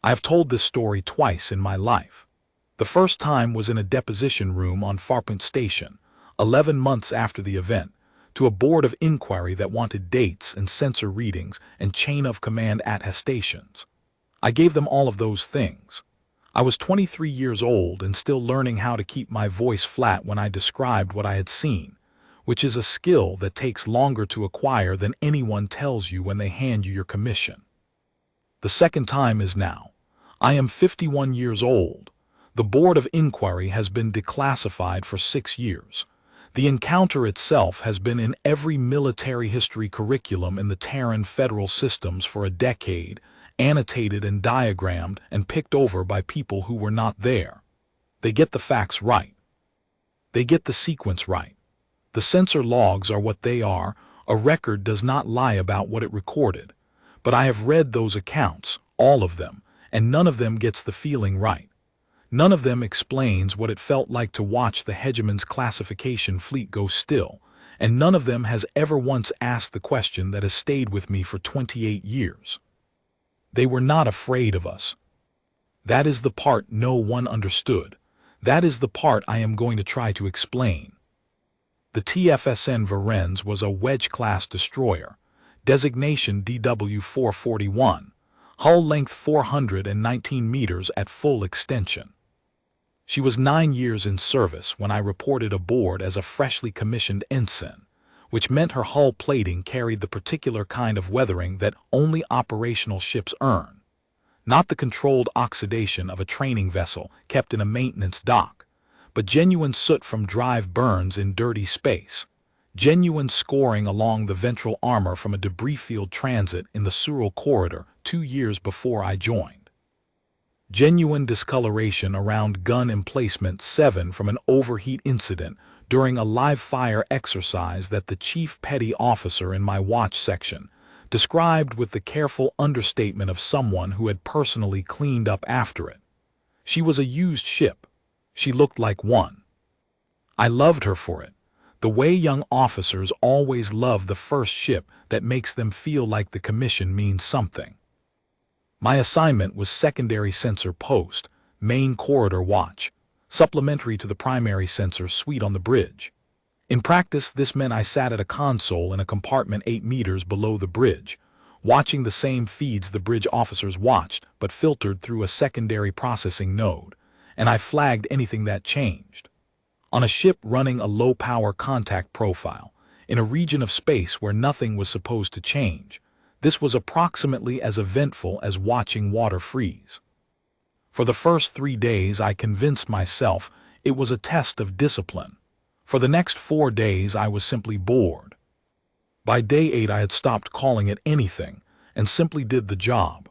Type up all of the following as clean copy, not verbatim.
I have told this story twice in my life. The first time was in a deposition room on Farpoint Station, 11 months after the event, to a board of inquiry that wanted dates and sensor readings and chain of command attestations. I gave them all of those things. I was 23 years old and still learning how to keep my voice flat when I described what I had seen, which is a skill that takes longer to acquire than anyone tells you when they hand you your commission. The second time is now. I am 51 years old. The Board of Inquiry has been declassified for 6 years. The encounter itself has been in every military history curriculum in the Terran federal systems for a decade, annotated and diagrammed and picked over by people who were not there. They get the facts right. They get the sequence right. The sensor logs are what they are. A record does not lie about what it recorded. But I have read those accounts, all of them, and none of them gets the feeling right. None of them explains what it felt like to watch the Hegemon's classification fleet go still, and none of them has ever once asked the question that has stayed with me for 28 years. They were not afraid of us. That is the part no one understood. That is the part I am going to try to explain. The TFSN Varennes was a wedge-class destroyer, designation DW-441, hull length 419 meters at full extension. She was 9 years in service when I reported aboard as a freshly commissioned ensign, which meant her hull plating carried the particular kind of weathering that only operational ships earn, not the controlled oxidation of a training vessel kept in a maintenance dock, but genuine soot from drive burns in dirty space, genuine scoring along the ventral armor from a debris field transit in the Sural corridor 2 years before I joined. Genuine discoloration around gun emplacement 7 from an overheat incident during a live-fire exercise that the chief petty officer in my watch section described with the careful understatement of someone who had personally cleaned up after it. She was a used ship. She looked like one. I loved her for it, the way young officers always love the first ship that makes them feel like the commission means something. My assignment was secondary sensor post, main corridor watch, supplementary to the primary sensor suite on the bridge. In practice, this meant I sat at a console in a compartment 8 meters below the bridge, watching the same feeds the bridge officers watched but filtered through a secondary processing node, and I flagged anything that changed. On a ship running a low-power contact profile, in a region of space where nothing was supposed to change, this was approximately as eventful as watching water freeze. For the first 3 days I convinced myself it was a test of discipline. For the next 4 days I was simply bored. By day 8 I had stopped calling it anything and simply did the job.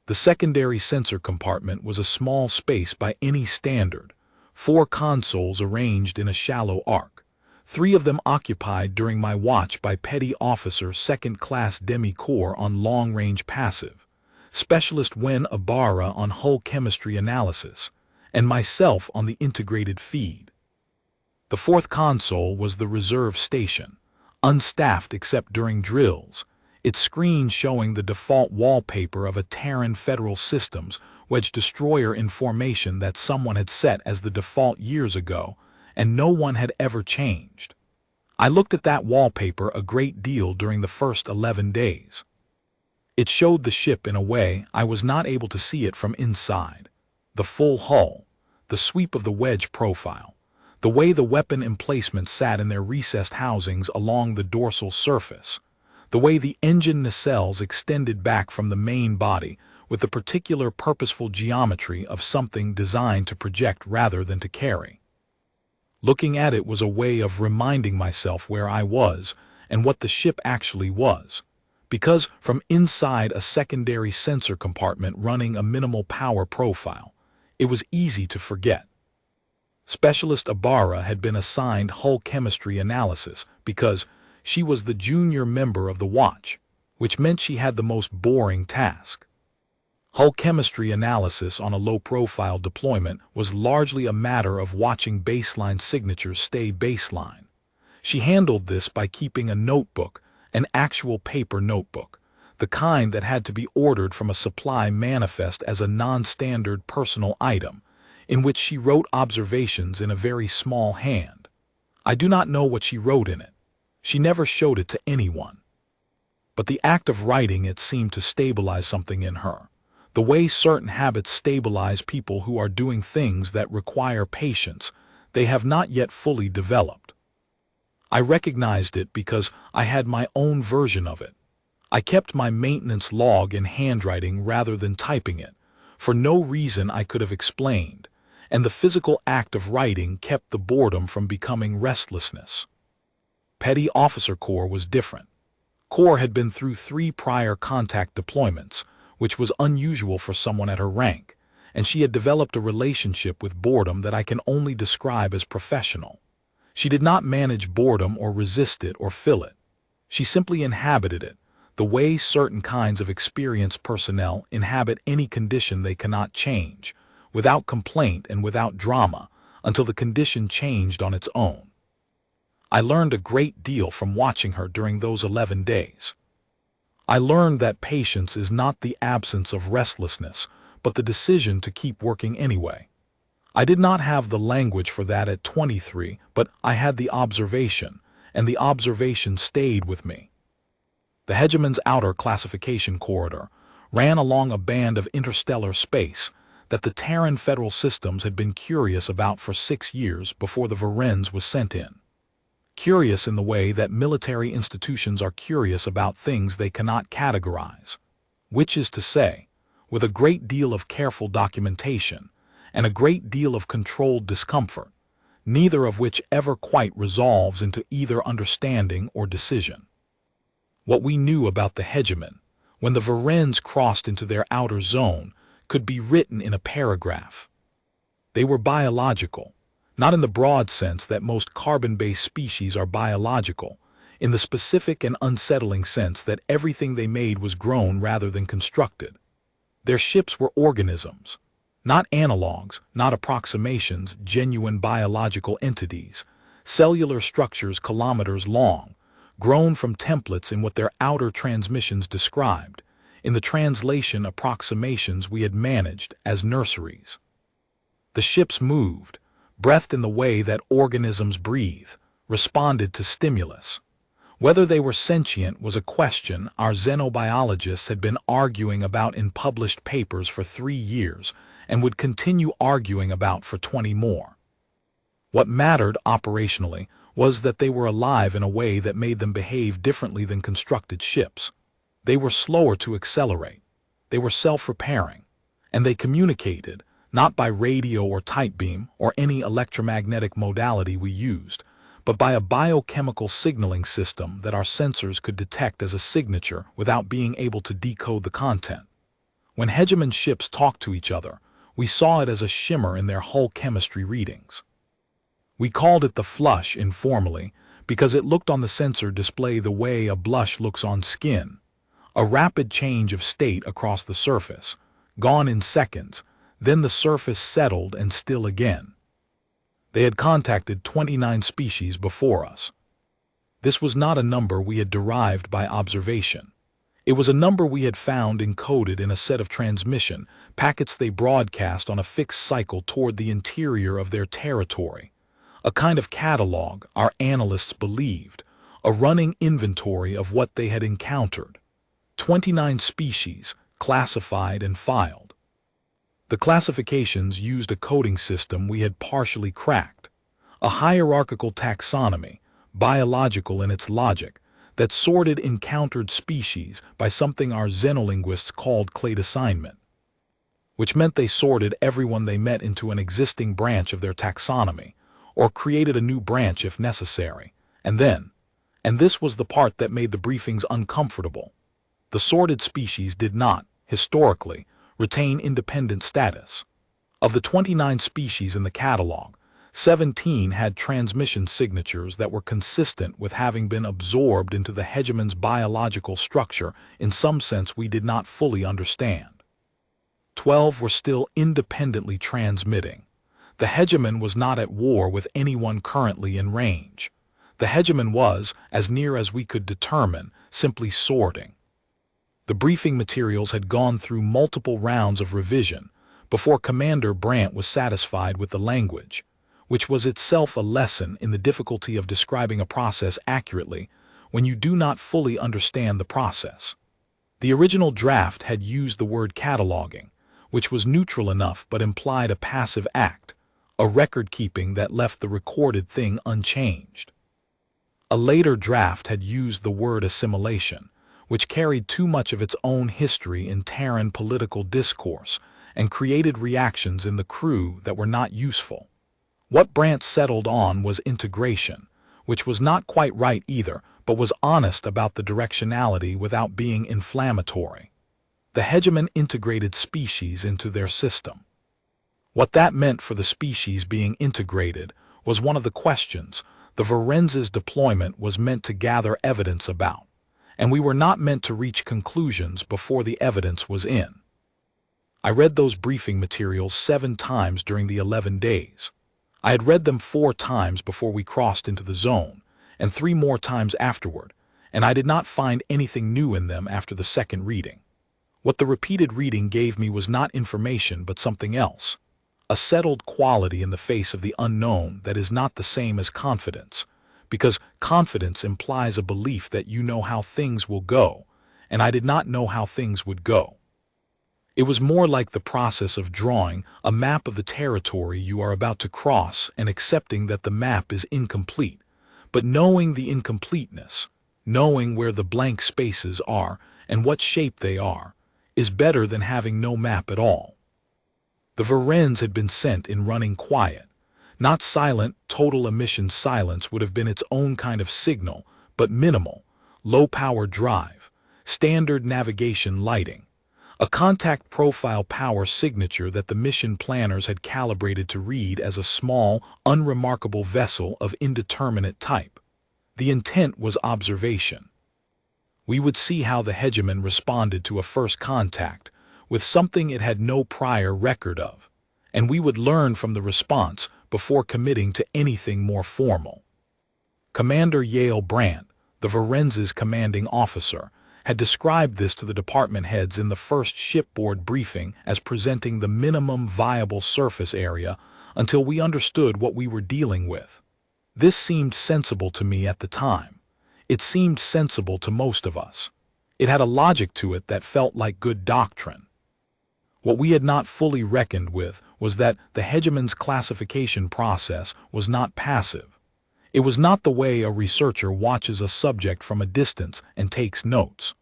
The secondary sensor compartment was a small space by any standard, 4 consoles arranged in a shallow arc. 3 of them occupied during my watch by Petty Officer 2nd Class Demi-Corps on long-range passive, Specialist Wen Ibarra on hull chemistry analysis, and myself on the integrated feed. The 4th console was the reserve station, unstaffed except during drills, its screen showing the default wallpaper of a Terran Federal Systems wedge destroyer in formation that someone had set as the default years ago, and no one had ever changed. I looked at that wallpaper a great deal during the first 11 days. It showed the ship in a way I was not able to see it from inside. The full hull, the sweep of the wedge profile, the way the weapon emplacements sat in their recessed housings along the dorsal surface, the way the engine nacelles extended back from the main body with the particular purposeful geometry of something designed to project rather than to carry. Looking at it was a way of reminding myself where I was and what the ship actually was, because from inside a secondary sensor compartment running a minimal power profile, it was easy to forget. Specialist Ibarra had been assigned hull chemistry analysis because she was the junior member of the watch, which meant she had the most boring task. Hull chemistry analysis on a low-profile deployment was largely a matter of watching baseline signatures stay baseline. She handled this by keeping a notebook, an actual paper notebook, the kind that had to be ordered from a supply manifest as a non-standard personal item, in which she wrote observations in a very small hand. I do not know what she wrote in it. She never showed it to anyone. But the act of writing it seemed to stabilize something in her, the way certain habits stabilize people who are doing things that require patience they have not yet fully developed. I recognized it because I had my own version of it. I kept my maintenance log in handwriting rather than typing it, for no reason I could have explained, and the physical act of writing kept the boredom from becoming restlessness. Petty Officer Corps was different. Corps had been through 3 prior contact deployments, which was unusual for someone at her rank, and she had developed a relationship with boredom that I can only describe as professional. She did not manage boredom or resist it or fill it. She simply inhabited it, the way certain kinds of experienced personnel inhabit any condition they cannot change, without complaint and without drama, until the condition changed on its own. I learned a great deal from watching her during those 11 days. I learned that patience is not the absence of restlessness, but the decision to keep working anyway. I did not have the language for that at 23, but I had the observation, and the observation stayed with me. The Hegemon's outer classification corridor ran along a band of interstellar space that the Terran Federal Systems had been curious about for 6 years before the Varennes was sent in. Curious in the way that military institutions are curious about things they cannot categorize, which is to say, with a great deal of careful documentation and a great deal of controlled discomfort, neither of which ever quite resolves into either understanding or decision. What we knew about the Hegemon, when the Varennes crossed into their outer zone, could be written in a paragraph. They were biological, not in the broad sense that most carbon-based species are biological, in the specific and unsettling sense that everything they made was grown rather than constructed. Their ships were organisms, not analogs, not approximations, genuine biological entities, cellular structures kilometers long, grown from templates in what their outer transmissions described, in the translation approximations we had managed as nurseries. The ships moved, breathed in the way that organisms breathe, responded to stimulus. Whether they were sentient was a question our xenobiologists had been arguing about in published papers for 3 years and would continue arguing about for 20 more. What mattered operationally was that they were alive in a way that made them behave differently than constructed ships. They were slower to accelerate. They were self-repairing. And they communicated, not by radio or tight beam or any electromagnetic modality we used, but by a biochemical signaling system that our sensors could detect as a signature without being able to decode the content. When Hegemon ships talked to each other, we saw it as a shimmer in their hull chemistry readings. We called it the flush informally because it looked on the sensor display the way a blush looks on skin, a rapid change of state across the surface, gone in seconds, then the surface settled and still again. They had contacted 29 species before us. This was not a number we had derived by observation. It was a number we had found encoded in a set of transmission packets they broadcast on a fixed cycle toward the interior of their territory, a kind of catalog, our analysts believed, a running inventory of what they had encountered. 29 species, classified and filed. The classifications used a coding system we had partially cracked, a hierarchical taxonomy, biological in its logic, that sorted encountered species by something our xenolinguists called clade assignment, which meant they sorted everyone they met into an existing branch of their taxonomy, or created a new branch if necessary, and then, and this was the part that made the briefings uncomfortable, the sorted species did not, historically, retain independent status. Of the 29 species in the catalog, 17 had transmission signatures that were consistent with having been absorbed into the Hegemon's biological structure in some sense we did not fully understand. 12 were still independently transmitting. The Hegemon was not at war with anyone currently in range. The Hegemon was, as near as we could determine, simply sorting. The briefing materials had gone through multiple rounds of revision before Commander Brandt was satisfied with the language, which was itself a lesson in the difficulty of describing a process accurately when you do not fully understand the process. The original draft had used the word cataloging, which was neutral enough but implied a passive act, a record-keeping that left the recorded thing unchanged. A later draft had used the word assimilation, which carried too much of its own history in Terran political discourse and created reactions in the crew that were not useful. What Brandt settled on was integration, which was not quite right either, but was honest about the directionality without being inflammatory. The Hegemon integrated species into their system. What that meant for the species being integrated was one of the questions the Varennes' deployment was meant to gather evidence about, and we were not meant to reach conclusions before the evidence was in. I read those briefing materials 7 times during the 11 days. I had read them 4 times before we crossed into the zone, and 3 more times afterward, and I did not find anything new in them after the second reading. What the repeated reading gave me was not information but something else, a settled quality in the face of the unknown that is not the same as confidence, because confidence implies a belief that you know how things will go, and I did not know how things would go. It was more like the process of drawing a map of the territory you are about to cross and accepting that the map is incomplete, but knowing the incompleteness, knowing where the blank spaces are and what shape they are, is better than having no map at all. The Varennes had been sent in running quiet. Not silent, total emission silence would have been its own kind of signal, but minimal, low-power drive, standard navigation lighting, a contact profile power signature that the mission planners had calibrated to read as a small, unremarkable vessel of indeterminate type. The intent was observation. We would see how the Hegemon responded to a first contact with something it had no prior record of, and we would learn from the response before committing to anything more formal. Commander Yale Brandt, the Varennes' commanding officer, had described this to the department heads in the first shipboard briefing as presenting the minimum viable surface area until we understood what we were dealing with. This seemed sensible to me at the time. It seemed sensible to most of us. It had a logic to it that felt like good doctrine. What we had not fully reckoned with was that the Hegemon's classification process was not passive. It was not the way a researcher watches a subject from a distance and takes notes.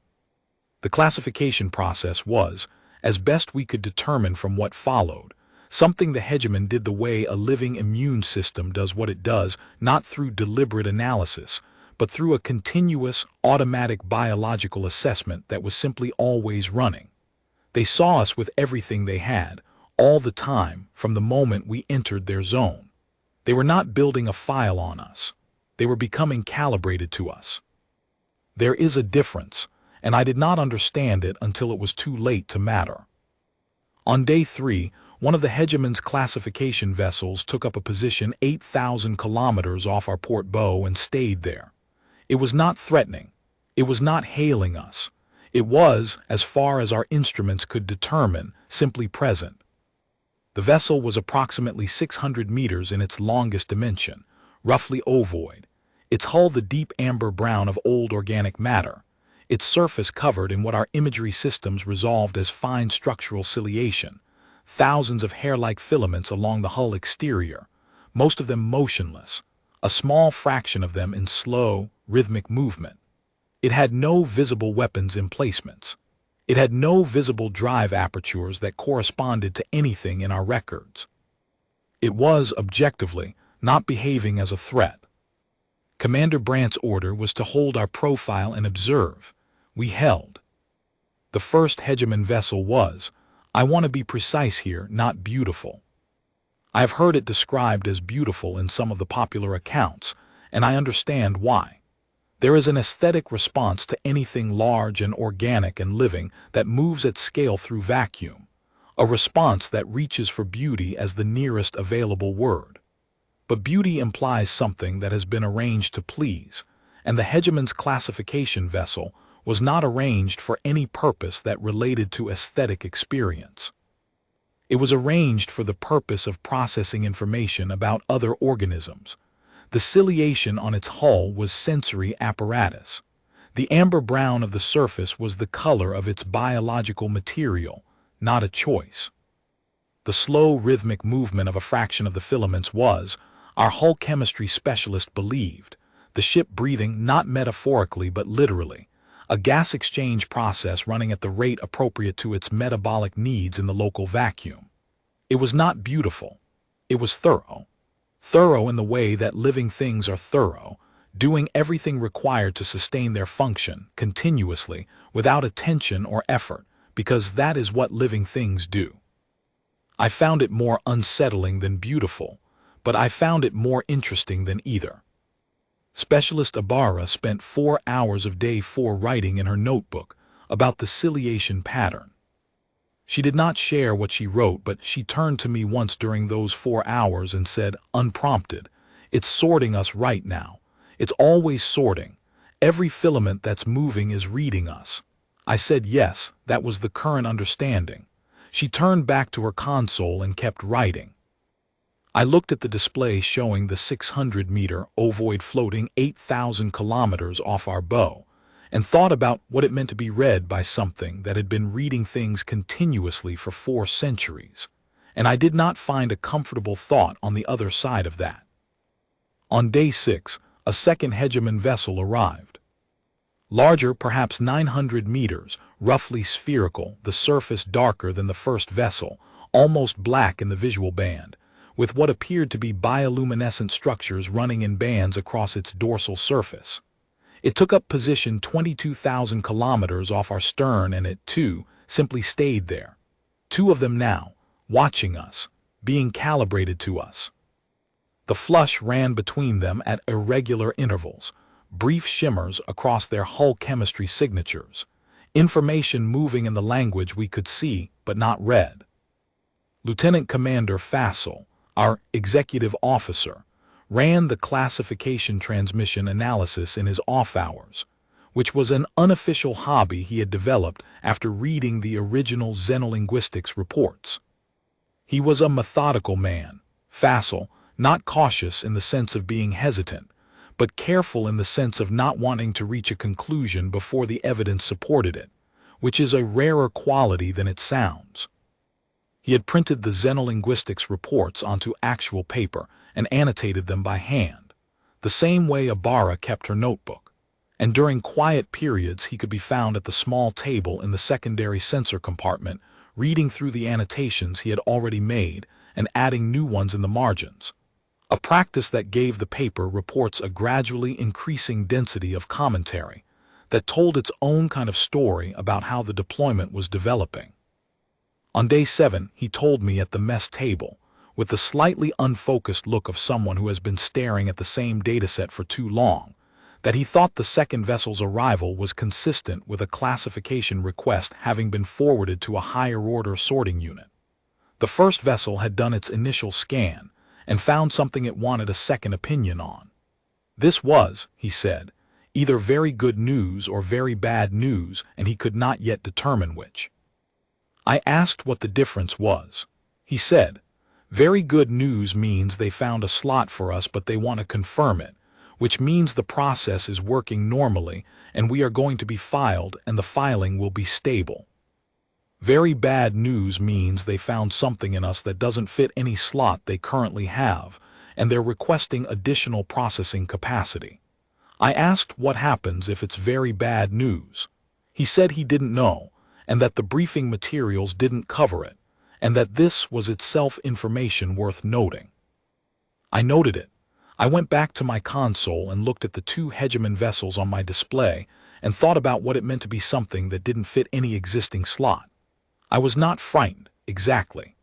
The classification process was, as best we could determine from what followed, something the Hegemon did the way a living immune system does what it does, not through deliberate analysis, but through a continuous, automatic biological assessment that was simply always running. They saw us with everything they had, all the time, from the moment we entered their zone. They were not building a file on us. They were becoming calibrated to us. There is a difference, and I did not understand it until it was too late to matter. On day 3, one of the Hegemon's classification vessels took up a position 8,000 kilometers off our port bow and stayed there. It was not threatening. It was not hailing us. It was, as far as our instruments could determine, simply present. The vessel was approximately 600 meters in its longest dimension, roughly ovoid, its hull the deep amber brown of old organic matter, its surface covered in what our imagery systems resolved as fine structural ciliation, thousands of hair-like filaments along the hull exterior, most of them motionless, a small fraction of them in slow, rhythmic movement. It had no visible weapons emplacements. It had no visible drive apertures that corresponded to anything in our records. It was, objectively, not behaving as a threat. Commander Brandt's order was to hold our profile and observe. We held. The first Hegemon vessel was, I want to be precise here, not beautiful. I have heard it described as beautiful in some of the popular accounts, and I understand why. There is an aesthetic response to anything large and organic and living that moves at scale through vacuum, a response that reaches for beauty as the nearest available word. But beauty implies something that has been arranged to please, and the Hegemon's classification vessel was not arranged for any purpose that related to aesthetic experience. It was arranged for the purpose of processing information about other organisms. The ciliation on its hull was sensory apparatus. The amber brown of the surface was the color of its biological material, not a choice. The slow rhythmic movement of a fraction of the filaments was, our hull chemistry specialist believed, the ship breathing not metaphorically but literally, a gas exchange process running at the rate appropriate to its metabolic needs in the local vacuum. It was not beautiful. It was thorough. Thorough in the way that living things are thorough, doing everything required to sustain their function continuously without attention or effort, because that is what living things do. I found it more unsettling than beautiful, but I found it more interesting than either. Specialist Ibarra spent 4 hours of day 4 writing in her notebook about the ciliation pattern. She did not share what she wrote, but she turned to me once during those 4 hours and said, unprompted, "It's sorting us right now. It's always sorting. Every filament that's moving is reading us." I said yes, that was the current understanding. She turned back to her console and kept writing. I looked at the display showing the 600-meter ovoid floating 8,000 kilometers off our bow, and thought about what it meant to be read by something that had been reading things continuously for 4 centuries, and I did not find a comfortable thought on the other side of that. On day 6, a second Hegemon vessel arrived. Larger, perhaps 900 meters, roughly spherical, the surface darker than the first vessel, almost black in the visual band, with what appeared to be bioluminescent structures running in bands across its dorsal surface. It took up position 22,000 kilometers off our stern, and it, too, simply stayed there. 2 of them now, watching us, being calibrated to us. The flush ran between them at irregular intervals, brief shimmers across their hull chemistry signatures, information moving in the language we could see but not read. Lieutenant Commander Fassel, our executive officer, ran the classification transmission analysis in his off hours, which was an unofficial hobby he had developed after reading the original xenolinguistics reports. He was a methodical man, Fassel, not cautious in the sense of being hesitant, but careful in the sense of not wanting to reach a conclusion before the evidence supported it, which is a rarer quality than it sounds. He had printed the xenolinguistics reports onto actual paper and annotated them by hand, the same way Ibarra kept her notebook, and during quiet periods he could be found at the small table in the secondary sensor compartment, reading through the annotations he had already made and adding new ones in the margins, a practice that gave the paper reports a gradually increasing density of commentary that told its own kind of story about how the deployment was developing. On day 7, he told me at the mess table, with the slightly unfocused look of someone who has been staring at the same dataset for too long, that he thought the second vessel's arrival was consistent with a classification request having been forwarded to a higher-order sorting unit. The first vessel had done its initial scan and found something it wanted a second opinion on. This was, he said, either very good news or very bad news, and he could not yet determine which. I asked what the difference was. He said, "Very good news means they found a slot for us, but they want to confirm it, which means the process is working normally and we are going to be filed and the filing will be stable. Very bad news means they found something in us that doesn't fit any slot they currently have, and they're requesting additional processing capacity." I asked what happens if it's very bad news. He said he didn't know, and that the briefing materials didn't cover it, and that this was itself information worth noting. I noted it. I went back to my console and looked at the 2 Hegemon vessels on my display and thought about what it meant to be something that didn't fit any existing slot. I was not frightened, exactly.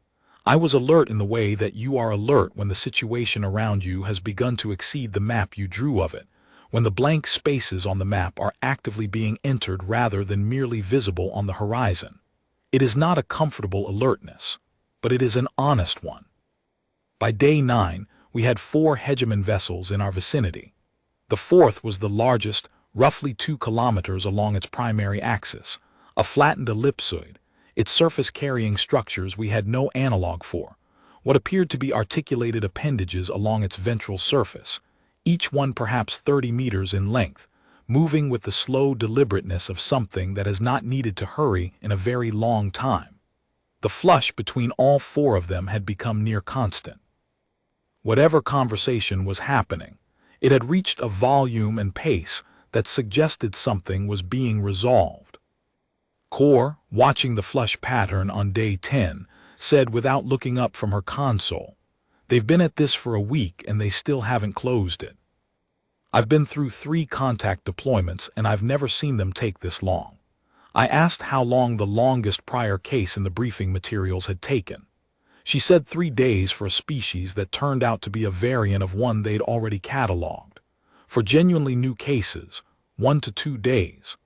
I was alert in the way that you are alert when the situation around you has begun to exceed the map you drew of it, when the blank spaces on the map are actively being entered rather than merely visible on the horizon. It is not a comfortable alertness, but it is an honest one. By day 9, we had 4 Hegemon vessels in our vicinity. The 4th was the largest, roughly 2 kilometers along its primary axis, a flattened ellipsoid, its surface carrying structures we had no analog for, what appeared to be articulated appendages along its ventral surface, each one perhaps 30 meters in length, moving with the slow deliberateness of something that has not needed to hurry in a very long time. The flush between all 4 of them had become near constant. Whatever conversation was happening, it had reached a volume and pace that suggested something was being resolved. Core, watching the flush pattern on day 10, said without looking up from her console, "They've been at this for a week and they still haven't closed it. I've been through 3 contact deployments and I've never seen them take this long." I asked how long the longest prior case in the briefing materials had taken. She said 3 days for a species that turned out to be a variant of one they'd already catalogued. For genuinely new cases, 1 to 2 days.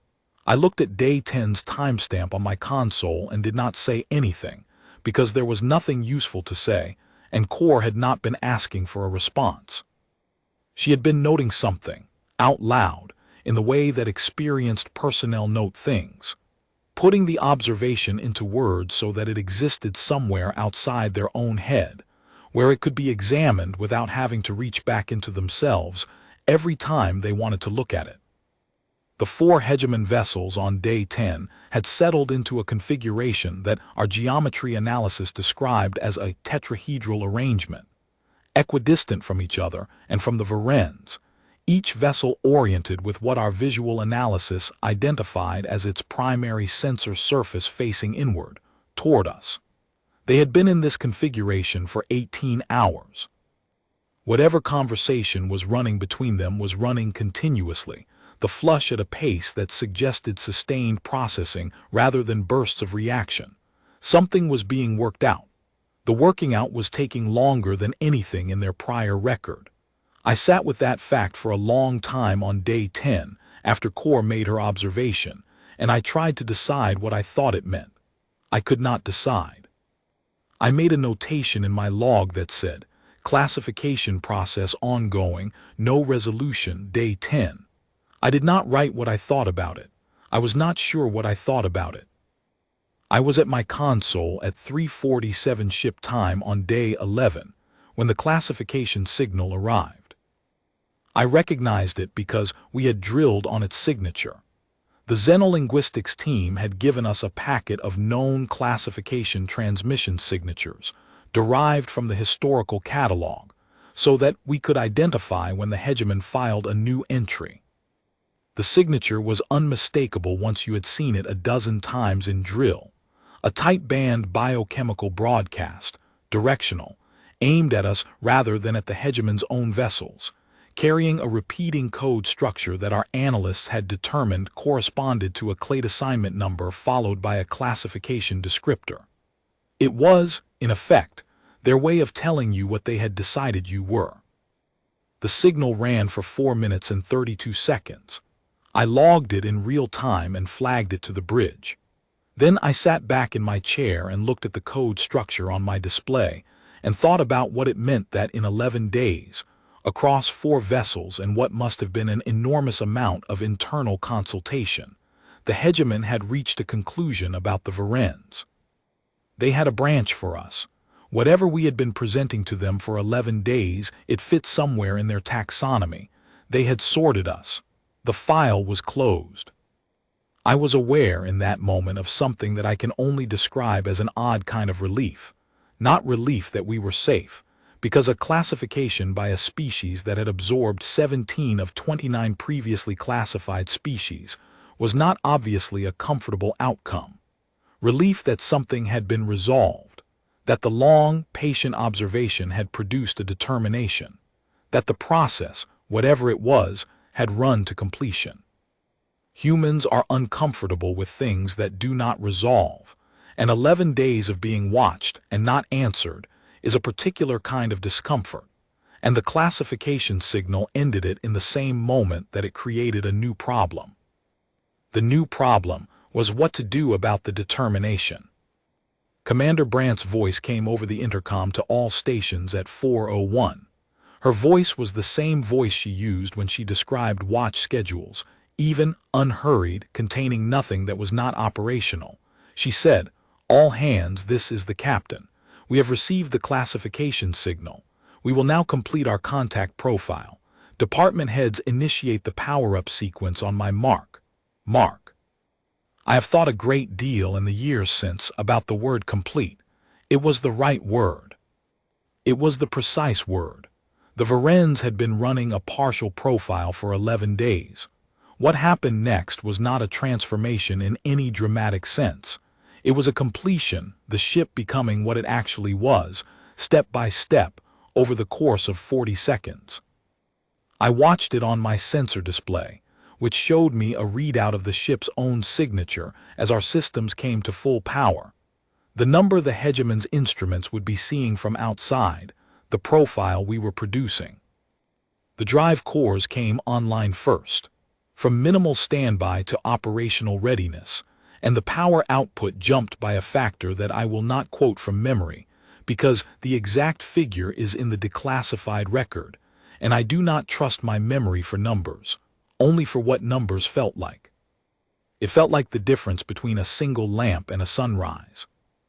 I looked at day 10's timestamp on my console and did not say anything, because there was nothing useful to say, and Core had not been asking for a response. She had been noting something, out loud, in the way that experienced personnel note things, putting the observation into words so that it existed somewhere outside their own head, where it could be examined without having to reach back into themselves every time they wanted to look at it. The 4 Hegemon vessels on day 10 had settled into a configuration that our geometry analysis described as a tetrahedral arrangement, equidistant from each other and from the Varennes, each vessel oriented with what our visual analysis identified as its primary sensor surface facing inward, toward us. They had been in this configuration for 18 hours. Whatever conversation was running between them was running continuously, the flush at a pace that suggested sustained processing rather than bursts of reaction. Something was being worked out. The working out was taking longer than anything in their prior record. I sat with that fact for a long time on day 10 after Core made her observation, and I tried to decide what I thought it meant. I could not decide. I made a notation in my log that said, "Classification process ongoing, no resolution, day 10. I did not write what I thought about it. I was not sure what I thought about it. I was at my console at 3:47 ship time on day 11 when the classification signal arrived. I recognized it because we had drilled on its signature. The xenolinguistics team had given us a packet of known classification transmission signatures derived from the historical catalog so that we could identify when the Hegemon filed a new entry. The signature was unmistakable once you had seen it a dozen times in drill, a tight-band biochemical broadcast, directional, aimed at us rather than at the Hegemon's own vessels, carrying a repeating code structure that our analysts had determined corresponded to a clade assignment number followed by a classification descriptor. It was, in effect, their way of telling you what they had decided you were. The signal ran for 4 minutes and 32 seconds. I logged it in real time and flagged it to the bridge. Then I sat back in my chair and looked at the code structure on my display and thought about what it meant that in 11 days, across 4 vessels and what must have been an enormous amount of internal consultation, the Hegemon had reached a conclusion about the Varennes. They had a branch for us. Whatever we had been presenting to them for 11 days, it fit somewhere in their taxonomy. They had sorted us. The file was closed. I was aware in that moment of something that I can only describe as an odd kind of relief. Not relief that we were safe, because a classification by a species that had absorbed 17 of 29 previously classified species was not obviously a comfortable outcome. Relief that something had been resolved, that the long, patient observation had produced a determination, that the process, whatever it was, had run to completion. Humans are uncomfortable with things that do not resolve, and 11 days of being watched and not answered is a particular kind of discomfort, and the classification signal ended it in the same moment that it created a new problem. The new problem was what to do about the determination. Commander Brandt's voice came over the intercom to all stations at 4:01. Her voice was the same voice she used when she described watch schedules, even unhurried, containing nothing that was not operational. She said, "All hands, this is the captain. We have received the classification signal. We will now complete our contact profile. Department heads initiate the power-up sequence on my mark." Mark. I have thought a great deal in the years since about the word complete. It was the right word. It was the precise word. The Varennes had been running a partial profile for 11 days. What happened next was not a transformation in any dramatic sense. It was a completion, the ship becoming what it actually was, step by step, over the course of 40 seconds. I watched it on my sensor display, which showed me a readout of the ship's own signature as our systems came to full power. The number the Hegemon's instruments would be seeing from outside, the profile we were producing. The drive cores came online first, from minimal standby to operational readiness, and the power output jumped by a factor that I will not quote from memory, because the exact figure is in the declassified record, and I do not trust my memory for numbers, only for what numbers felt like. It felt like the difference between a single lamp and a sunrise.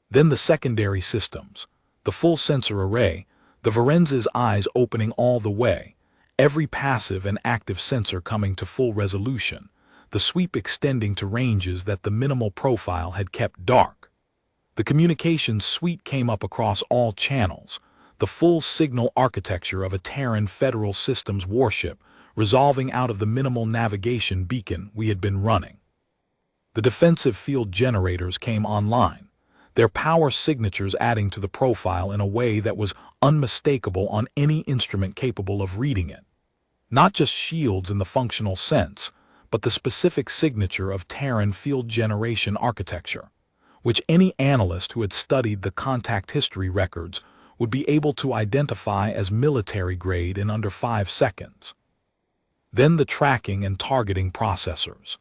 Then the secondary systems, the full sensor array, the Varennes' eyes opening all the way, every passive and active sensor coming to full resolution, the sweep extending to ranges that the minimal profile had kept dark. The communications suite came up across all channels, the full signal architecture of a Terran Federal Systems warship resolving out of the minimal navigation beacon we had been running. The defensive field generators came online, their power signatures adding to the profile in a way that was unmistakable on any instrument capable of reading it. Not just shields in the functional sense, but the specific signature of Terran field generation architecture, which any analyst who had studied the contact history records would be able to identify as military grade in under 5 seconds. Then the tracking and targeting processors.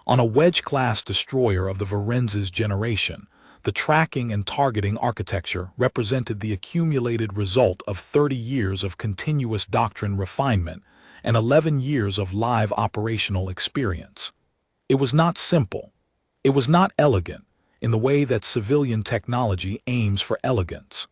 On a Wedge-class destroyer of the Varennes' generation, the tracking and targeting architecture represented the accumulated result of 30 years of continuous doctrine refinement and 11 years of live operational experience. It was not simple. It was not elegant, in the way that civilian technology aims for elegance.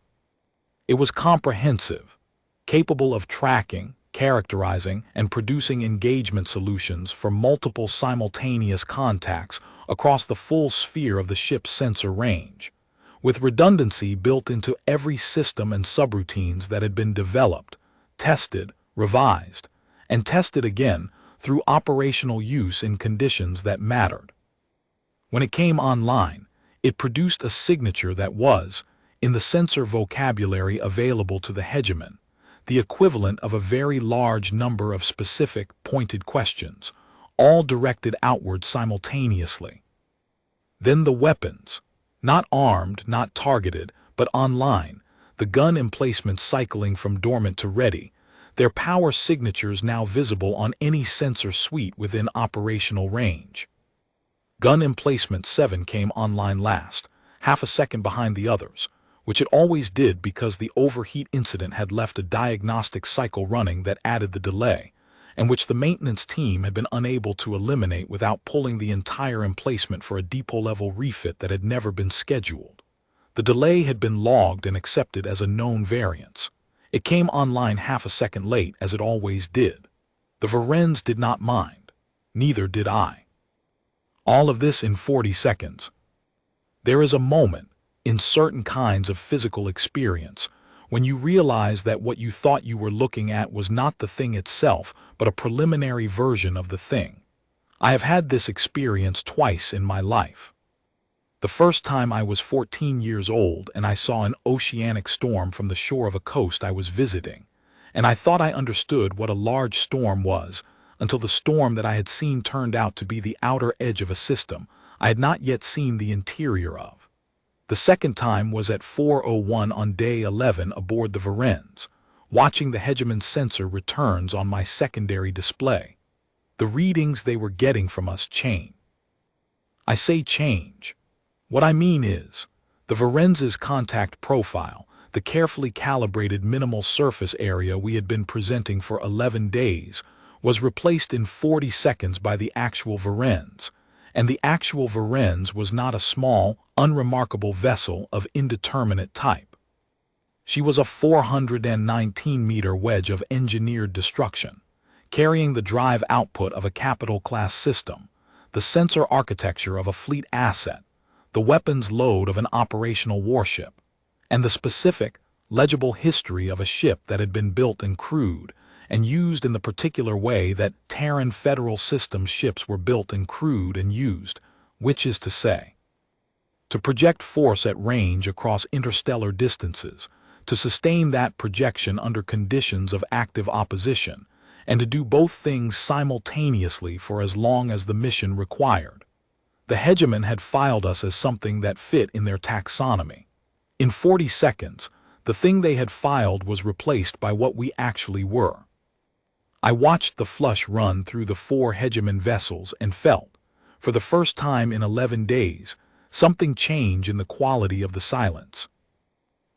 It was comprehensive, capable of tracking, characterizing, and producing engagement solutions for multiple simultaneous contacts across the full sphere of the ship's sensor range, with redundancy built into every system and subroutines that had been developed, tested, revised, and tested again through operational use in conditions that mattered. When it came online, it produced a signature that was, in the sensor vocabulary available to the Hegemon, the equivalent of a very large number of specific, pointed questions, all directed outward simultaneously. Then the weapons, not armed, not targeted, but online, the gun emplacements cycling from dormant to ready, their power signatures now visible on any sensor suite within operational range. Gun emplacement 7 came online last, half a second behind the others, which it always did because the overheat incident had left a diagnostic cycle running that added the delay, and which the maintenance team had been unable to eliminate without pulling the entire emplacement for a depot-level refit that had never been scheduled. The delay had been logged and accepted as a known variance. It came online half a second late, as it always did. The Varennes did not mind. Neither did I. All of this in 40 seconds. There is a moment, in certain kinds of physical experience, when you realize that what you thought you were looking at was not the thing itself, but a preliminary version of the thing. I have had this experience twice in my life. The first time I was 14 years old and I saw an oceanic storm from the shore of a coast I was visiting, and I thought I understood what a large storm was until the storm that I had seen turned out to be the outer edge of a system I had not yet seen the interior of. The second time was at 4:01 on day 11 aboard the Varennes, watching the Hegemon sensor returns on my secondary display. The readings they were getting from us change. I say change. What I mean is, the Varennes' contact profile, the carefully calibrated minimal surface area we had been presenting for 11 days, was replaced in 40 seconds by the actual Varennes, and the actual Varennes was not a small, unremarkable vessel of indeterminate type. She was a 419-meter wedge of engineered destruction, carrying the drive output of a capital-class system, the sensor architecture of a fleet asset, the weapons load of an operational warship, and the specific, legible history of a ship that had been built and crewed and used in the particular way that Terran Federal System ships were built and crewed and used, which is to say, to project force at range across interstellar distances, to sustain that projection under conditions of active opposition, and to do both things simultaneously for as long as the mission required. The Hegemon had filed us as something that fit in their taxonomy. In 40 seconds, the thing they had filed was replaced by what we actually were. I watched the flush run through the 4 Hegemon vessels and felt, for the first time in 11 days, something change in the quality of the silence.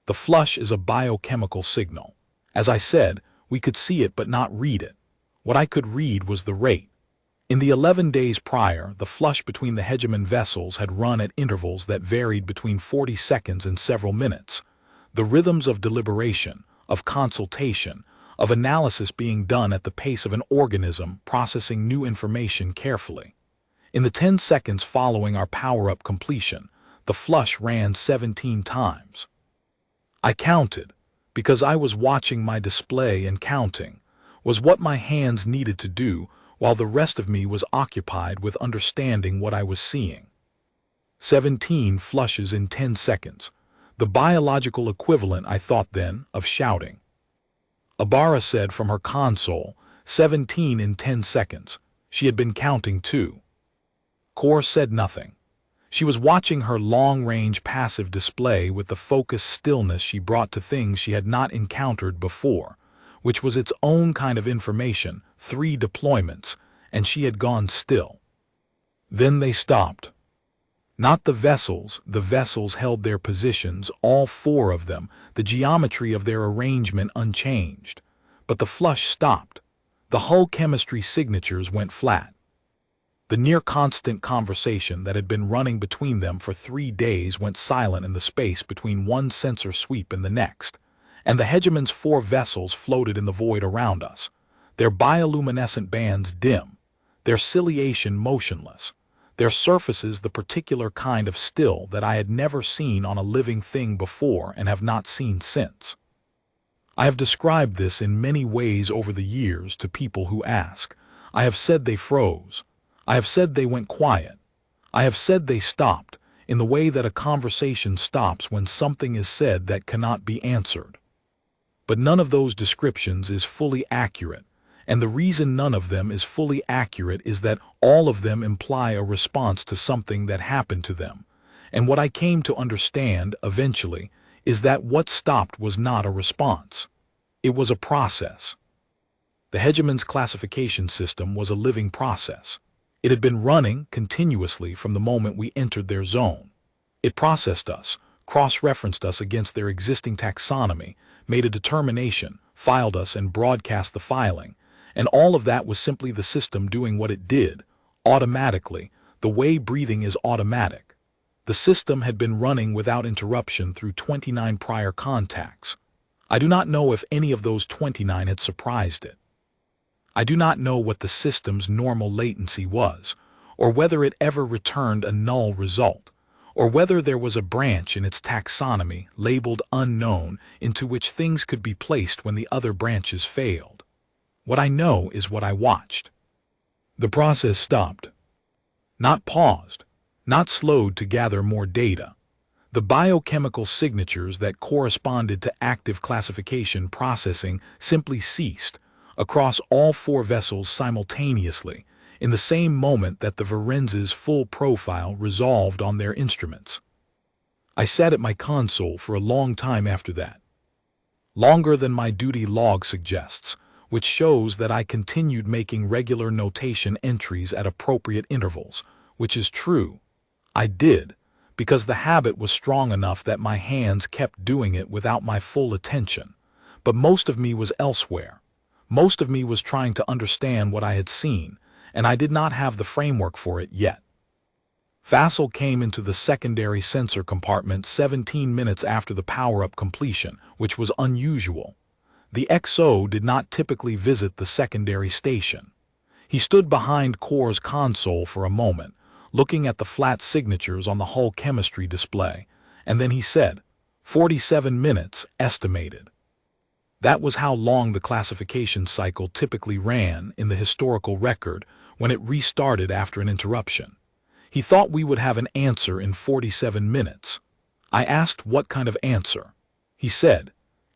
The flush is a biochemical signal. As I said, we could see it but not read it. What I could read was the rate. In the 11 days prior, the flush between the Hegemon vessels had run at intervals that varied between 40 seconds and several minutes. The rhythms of deliberation, of consultation, of analysis being done at the pace of an organism processing new information carefully. In the 10 seconds following our power-up completion, the flush ran 17 times. I counted, because I was watching my display, and counting was what my hands needed to do while the rest of me was occupied with understanding what I was seeing. 17 flushes in 10 seconds, the biological equivalent, I thought then, of shouting. Ibarra said from her console, 17 in 10 seconds. She had been counting too. Cor said nothing. She was watching her long-range passive display with the focused stillness she brought to things she had not encountered before, which was its own kind of information, 3 deployments, and she had gone still. Then they stopped. Not the vessels held their positions, all 4 of them, the geometry of their arrangement unchanged. But the flush stopped. The hull chemistry signatures went flat. The near-constant conversation that had been running between them for 3 days went silent in the space between one sensor sweep and the next, and the Hegemon's 4 vessels floated in the void around us, their bioluminescent bands dim, their ciliation motionless, their surfaces the particular kind of still that I had never seen on a living thing before and have not seen since. I have described this in many ways over the years to people who ask. I have said they froze. I have said they went quiet. I have said they stopped, in the way that a conversation stops when something is said that cannot be answered. But none of those descriptions is fully accurate, and the reason none of them is fully accurate is that all of them imply a response to something that happened to them, and what I came to understand, eventually, is that what stopped was not a response. It was a process. The Hegemon's classification system was a living process. It had been running continuously from the moment we entered their zone. It processed us, cross-referenced us against their existing taxonomy, made a determination, filed us, and broadcast the filing, and all of that was simply the system doing what it did, automatically, the way breathing is automatic. The system had been running without interruption through 29 prior contacts. I do not know if any of those 29 had surprised it. I do not know what the system's normal latency was, or whether it ever returned a null result, or whether there was a branch in its taxonomy labeled unknown into which things could be placed when the other branches failed. What I know is what I watched. The process stopped. Not paused, not slowed to gather more data. The biochemical signatures that corresponded to active classification processing simply ceased, across all 4 vessels simultaneously, in the same moment that the Varennes' full profile resolved on their instruments. I sat at my console for a long time after that. Longer than my duty log suggests, which shows that I continued making regular notation entries at appropriate intervals, which is true. I did, because the habit was strong enough that my hands kept doing it without my full attention, but most of me was elsewhere. Most of me was trying to understand what I had seen, and I did not have the framework for it yet. Vassal came into the secondary sensor compartment 17 minutes after the power-up completion, which was unusual. The XO did not typically visit the secondary station. He stood behind Core's console for a moment, looking at the flat signatures on the hull chemistry display, and then he said, 47 minutes estimated. That was how long the classification cycle typically ran in the historical record when it restarted after an interruption. He thought we would have an answer in 47 minutes. I asked what kind of answer. He said,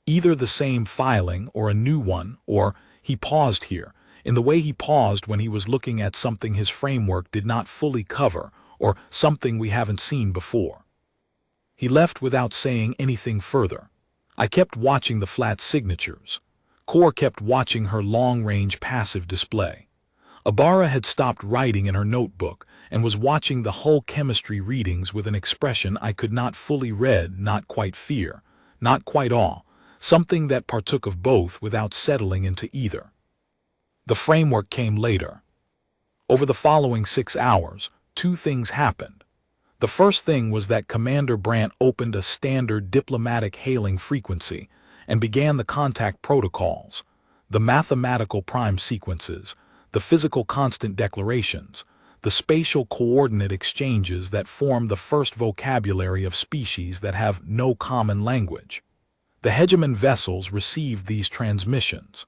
either the same filing or a new one, or he paused here, in the way he paused when he was looking at something his framework did not fully cover, or something we haven't seen before. He left without saying anything further. I kept watching the flat signatures. Core kept watching her long-range passive display. Ibarra had stopped writing in her notebook and was watching the hull chemistry readings with an expression I could not fully read, not quite fear, not quite awe, something that partook of both without settling into either. The framework came later. Over the following 6 hours, 2 things happened. The first thing was that Commander Brandt opened a standard diplomatic hailing frequency and began the contact protocols, the mathematical prime sequences, the physical constant declarations, the spatial coordinate exchanges that form the first vocabulary of species that have no common language. The Hegemon vessels received these transmissions.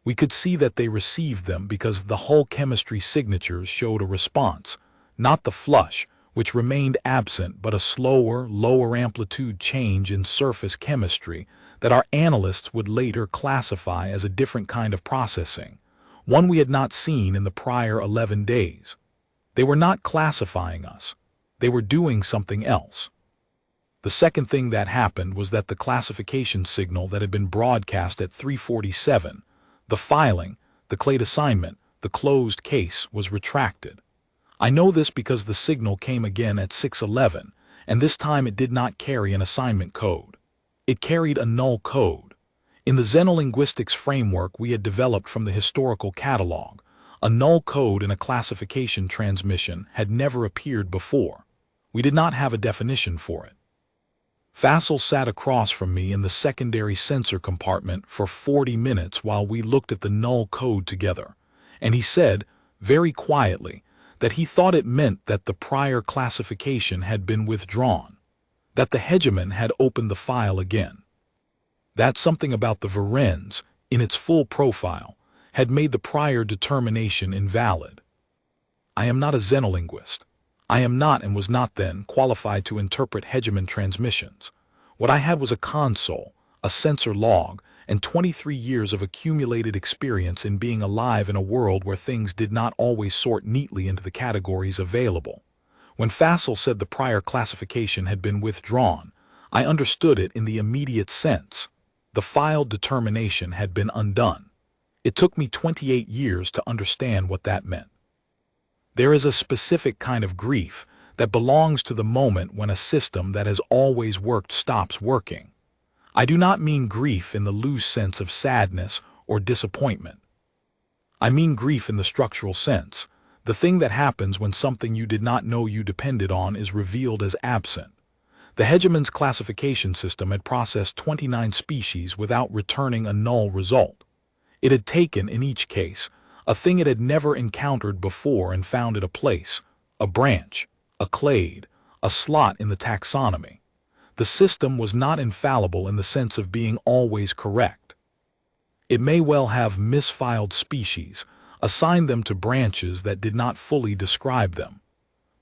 We could see that they received them because the hull chemistry signatures showed a response, not the flush, which remained absent, but a slower, lower amplitude change in surface chemistry that our analysts would later classify as a different kind of processing, one we had not seen in the prior 11 days. They were not classifying us. They were doing something else. The second thing that happened was that the classification signal that had been broadcast at 3:47, the filing, the clade assignment, the closed case, was retracted. I know this because the signal came again at 6:11, and this time it did not carry an assignment code. It carried a null code. In the xenolinguistics framework we had developed from the historical catalog, a null code in a classification transmission had never appeared before. We did not have a definition for it. Vassal sat across from me in the secondary sensor compartment for 40 minutes while we looked at the null code together, and he said, very quietly, that he thought it meant that the prior classification had been withdrawn, that the Hegemon had opened the file again. That something about the Varennes, in its full profile, had made the prior determination invalid. I am not a xenolinguist. I am not and was not then qualified to interpret Hegemon transmissions. What I had was a console, a sensor log, and 23 years of accumulated experience in being alive in a world where things did not always sort neatly into the categories available. When Vassal said the prior classification had been withdrawn, I understood it in the immediate sense. The file determination had been undone. It took me 28 years to understand what that meant. There is a specific kind of grief that belongs to the moment when a system that has always worked stops working. I do not mean grief in the loose sense of sadness or disappointment. I mean grief in the structural sense, the thing that happens when something you did not know you depended on is revealed as absent. The Hegemon's classification system had processed 29 species without returning a null result. It had taken, in each case, a thing it had never encountered before and found it a place, a branch, a clade, a slot in the taxonomy. The system was not infallible in the sense of being always correct. It may well have misfiled species, assigned them to branches that did not fully describe them.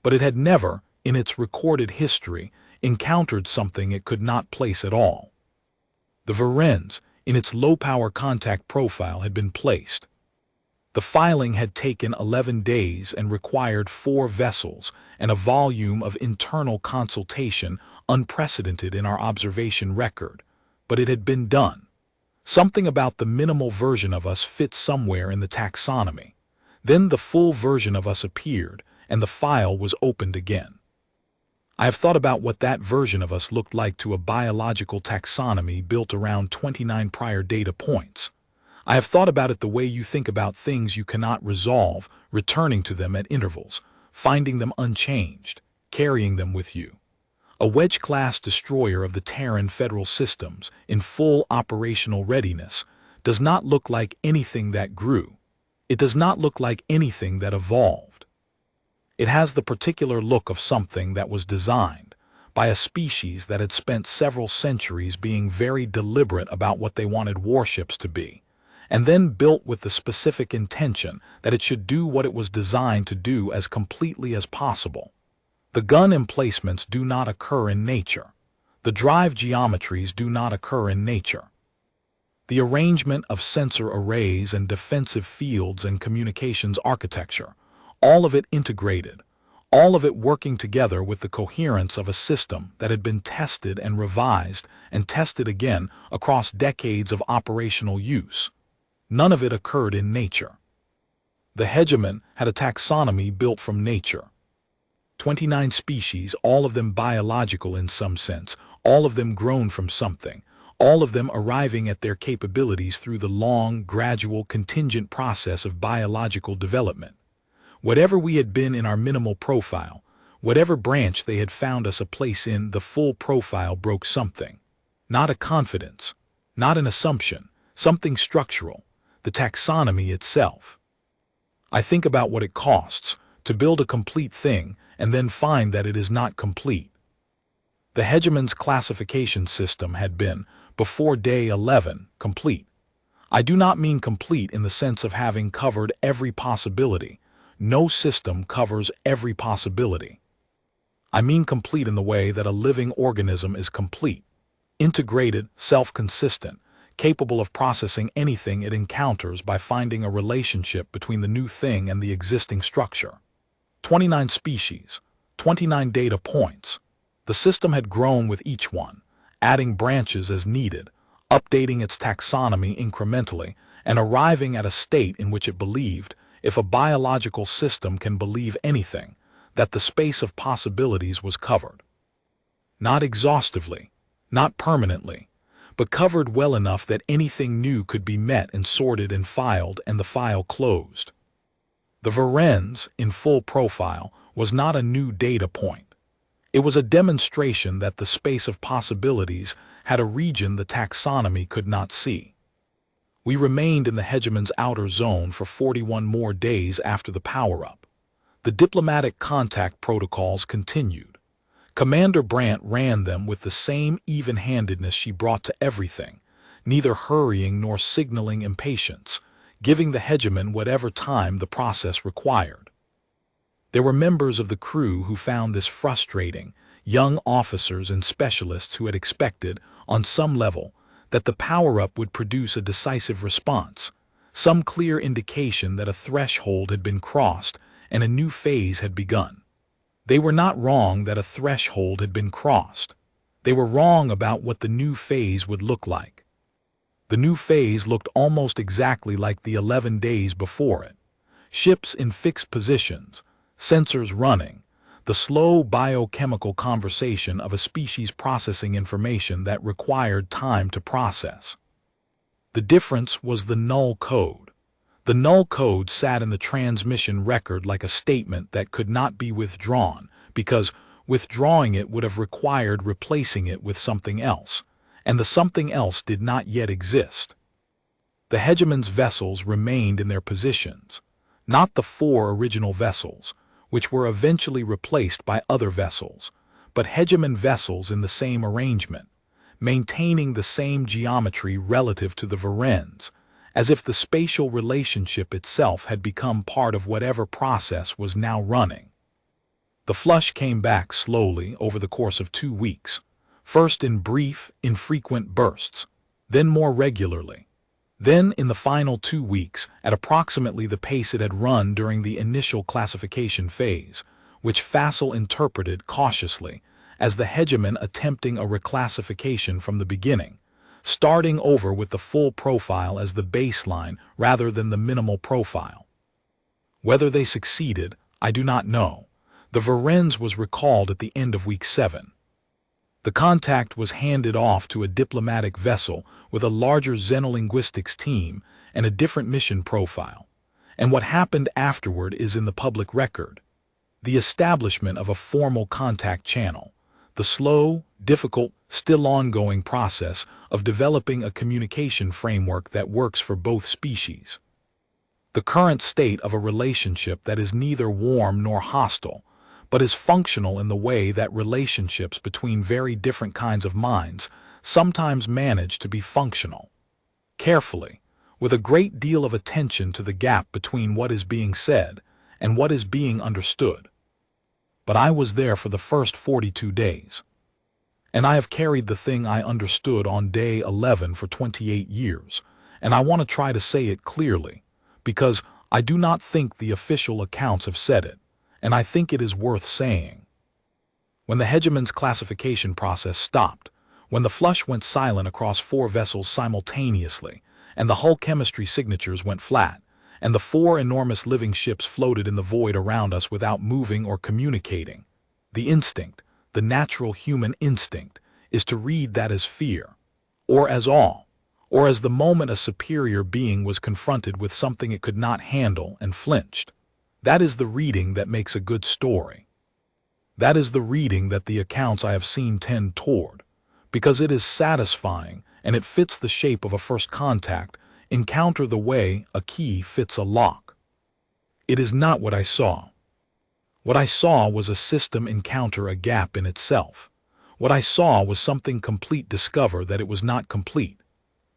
But it had never, in its recorded history, encountered something it could not place at all. The Varennes, in its low-power contact profile, had been placed. The filing had taken 11 days and required 4 vessels and a volume of internal consultation unprecedented in our observation record, but it had been done. Something about the minimal version of us fit somewhere in the taxonomy. Then the full version of us appeared, and the file was opened again. I have thought about what that version of us looked like to a biological taxonomy built around 29 prior data points. I have thought about it the way you think about things you cannot resolve, returning to them at intervals, finding them unchanged, carrying them with you. A wedge-class destroyer of the Terran federal systems, in full operational readiness, does not look like anything that grew. It does not look like anything that evolved. It has the particular look of something that was designed by a species that had spent several centuries being very deliberate about what they wanted warships to be, and then built with the specific intention that it should do what it was designed to do as completely as possible. The gun emplacements do not occur in nature. The drive geometries do not occur in nature. The arrangement of sensor arrays and defensive fields and communications architecture, all of it integrated, all of it working together with the coherence of a system that had been tested and revised and tested again across decades of operational use. None of it occurred in nature. The Hegemon had a taxonomy built from nature. 29 species, all of them biological in some sense, all of them grown from something, all of them arriving at their capabilities through the long, gradual, contingent process of biological development. Whatever we had been in our minimal profile, whatever branch they had found us a place in, the full profile broke something. Not a confidence, not an assumption, something structural, the taxonomy itself. I think about what it costs to build a complete thing and then find that it is not complete. The Hegemon's classification system had been, before day 11, complete. I do not mean complete in the sense of having covered every possibility. No system covers every possibility. I mean complete in the way that a living organism is complete, integrated, self-consistent, capable of processing anything it encounters by finding a relationship between the new thing and the existing structure. 29 species, 29 data points. The system had grown with each one, adding branches as needed, updating its taxonomy incrementally, and arriving at a state in which it believed, if a biological system can believe anything, that the space of possibilities was covered. Not exhaustively, not permanently, but covered well enough that anything new could be met and sorted and filed and the file closed. The Varennes, in full profile, was not a new data point. It was a demonstration that the space of possibilities had a region the taxonomy could not see. We remained in the Hegemon's outer zone for 41 more days after the power-up. The diplomatic contact protocols continued. Commander Brandt ran them with the same even-handedness she brought to everything, neither hurrying nor signaling impatience, giving the Hegemon whatever time the process required. There were members of the crew who found this frustrating, young officers and specialists who had expected, on some level, that the power-up would produce a decisive response, some clear indication that a threshold had been crossed and a new phase had begun. They were not wrong that a threshold had been crossed. They were wrong about what the new phase would look like. The new phase looked almost exactly like the 11 days before it. Ships in fixed positions, sensors running, the slow biochemical conversation of a species processing information that required time to process. The difference was the null code. The null code sat in the transmission record like a statement that could not be withdrawn, because withdrawing it would have required replacing it with something else, and the something else did not yet exist. The Hegemon's vessels remained in their positions, not the 4 original vessels, which were eventually replaced by other vessels, but Hegemon vessels in the same arrangement, maintaining the same geometry relative to the Varennes, as if the spatial relationship itself had become part of whatever process was now running. The flush came back slowly over the course of 2 weeks, first in brief, infrequent bursts, then more regularly. Then, in the final 2 weeks, at approximately the pace it had run during the initial classification phase, which Fassel interpreted cautiously as the Hegemon attempting a reclassification from the beginning, starting over with the full profile as the baseline rather than the minimal profile. Whether they succeeded, I do not know. The Varennes was recalled at the end of week 7. The contact was handed off to a diplomatic vessel with a larger xenolinguistics team, and a different mission profile. And what happened afterward is in the public record. The establishment of a formal contact channel, the slow, difficult, still ongoing process of developing a communication framework that works for both species. The current state of a relationship that is neither warm nor hostile, but is functional in the way that relationships between very different kinds of minds sometimes manage to be functional. Carefully, with a great deal of attention to the gap between what is being said and what is being understood. But I was there for the first 42 days. And I have carried the thing I understood on day 11 for 28 years, and I want to try to say it clearly, because I do not think the official accounts have said it, and I think it is worth saying. When the Hegemon's classification process stopped, when the flush went silent across 4 vessels simultaneously, and the hull chemistry signatures went flat, and the 4 enormous living ships floated in the void around us without moving or communicating, the instinct, the natural human instinct, is to read that as fear, or as awe, or as the moment a superior being was confronted with something it could not handle and flinched. That is the reading that makes a good story. That is the reading that the accounts I have seen tend toward, because it is satisfying and it fits the shape of a first contact encounter the way a key fits a lock. It is not what I saw. What I saw was a system encounter a gap in itself. What I saw was something complete discover that it was not complete.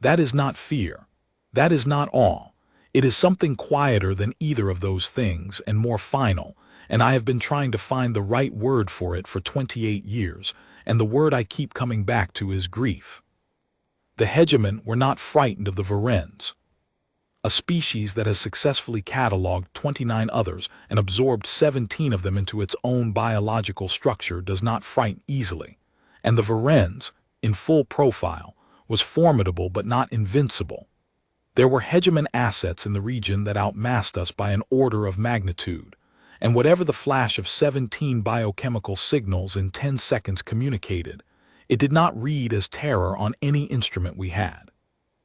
That is not fear. That is not awe. It is something quieter than either of those things and more final, and I have been trying to find the right word for it for 28 years, and the word I keep coming back to is grief. The Hegemon were not frightened of the Varennes, a species that has successfully catalogued 29 others and absorbed 17 of them into its own biological structure does not frighten easily, and the Varennes, in full profile, was formidable but not invincible. There were Hegemon assets in the region that outmassed us by an order of magnitude, and whatever the flash of 17 biochemical signals in 10 seconds communicated, it did not read as terror on any instrument we had.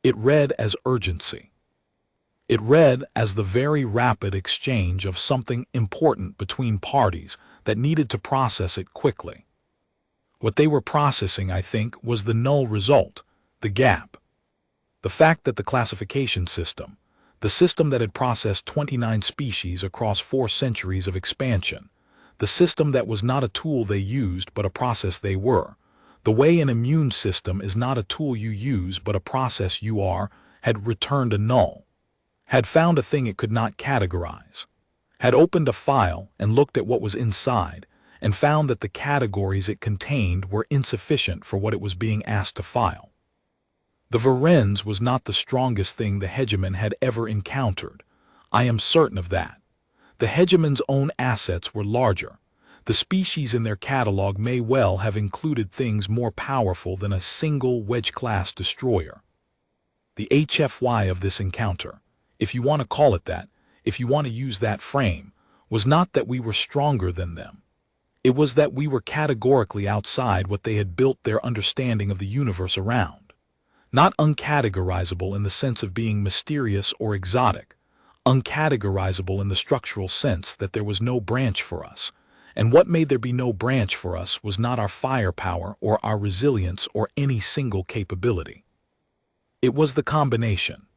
It read as urgency. It read as the very rapid exchange of something important between parties that needed to process it quickly. What they were processing, I think, was the null result, the gap. The fact that the classification system, the system that had processed 29 species across 4 centuries of expansion, the system that was not a tool they used but a process they were, the way an immune system is not a tool you use but a process you are, had returned a null, had found a thing it could not categorize, had opened a file and looked at what was inside and found that the categories it contained were insufficient for what it was being asked to file. The Varennes was not the strongest thing the Hegemon had ever encountered. I am certain of that. The Hegemon's own assets were larger. The species in their catalog may well have included things more powerful than a single wedge-class destroyer. The HFY of this encounter, if you want to call it that, if you want to use that frame, was not that we were stronger than them. It was that we were categorically outside what they had built their understanding of the universe around. Not uncategorizable in the sense of being mysterious or exotic, uncategorizable in the structural sense that there was no branch for us. And what made there be no branch for us was not our firepower or our resilience or any single capability. It was the combination,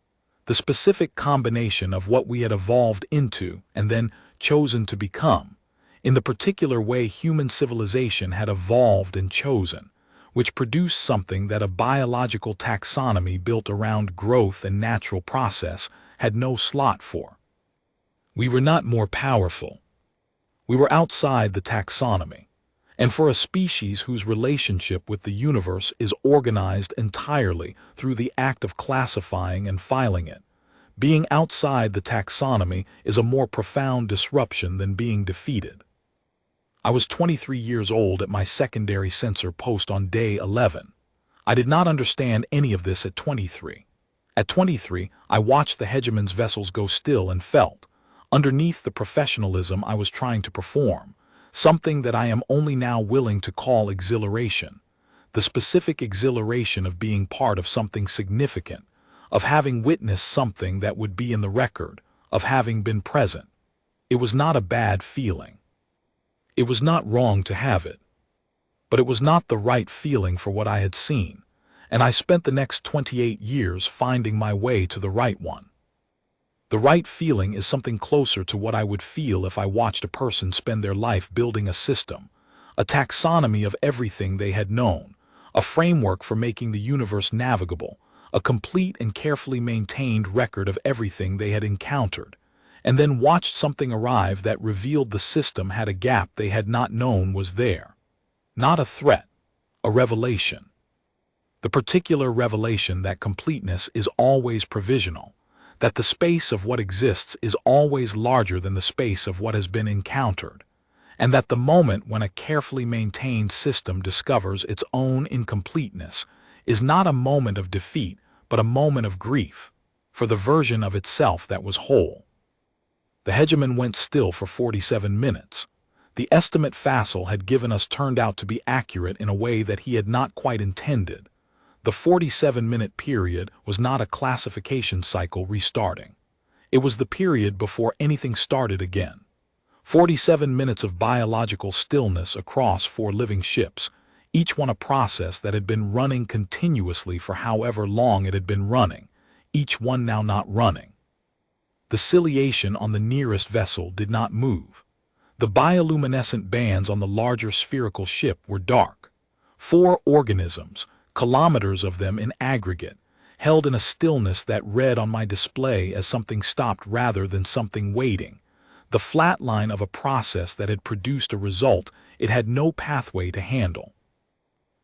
the specific combination of what we had evolved into and then chosen to become, in the particular way human civilization had evolved and chosen, which produced something that a biological taxonomy built around growth and natural process had no slot for. We were not more powerful. We were outside the taxonomy, and for a species whose relationship with the universe is organized entirely through the act of classifying and filing it, being outside the taxonomy is a more profound disruption than being defeated. I was 23 years old at my secondary sensor post on day 11. I did not understand any of this at 23. At 23, I watched the Hegemon's vessels go still and felt, underneath the professionalism I was trying to perform, something that I am only now willing to call exhilaration, the specific exhilaration of being part of something significant, of having witnessed something that would be in the record, of having been present. It was not a bad feeling. It was not wrong to have it. But it was not the right feeling for what I had seen, and I spent the next 28 years finding my way to the right one. The right feeling is something closer to what I would feel if I watched a person spend their life building a system, a taxonomy of everything they had known, a framework for making the universe navigable, a complete and carefully maintained record of everything they had encountered, and then watched something arrive that revealed the system had a gap they had not known was there. Not a threat, a revelation. The particular revelation that completeness is always provisional, that the space of what exists is always larger than the space of what has been encountered, and that the moment when a carefully maintained system discovers its own incompleteness is not a moment of defeat, but a moment of grief, for the version of itself that was whole. The Hegemon went still for 47 minutes. The estimate Fassel had given us turned out to be accurate in a way that he had not quite intended. The 47-minute period was not a classification cycle restarting. It was the period before anything started again. 47 minutes of biological stillness across 4 living ships, each one a process that had been running continuously for however long it had been running, each one now not running. The ciliation on the nearest vessel did not move. The bioluminescent bands on the larger spherical ship were dark. 4 organisms, kilometers of them in aggregate, held in a stillness that read on my display as something stopped rather than something waiting, the flat line of a process that had produced a result it had no pathway to handle.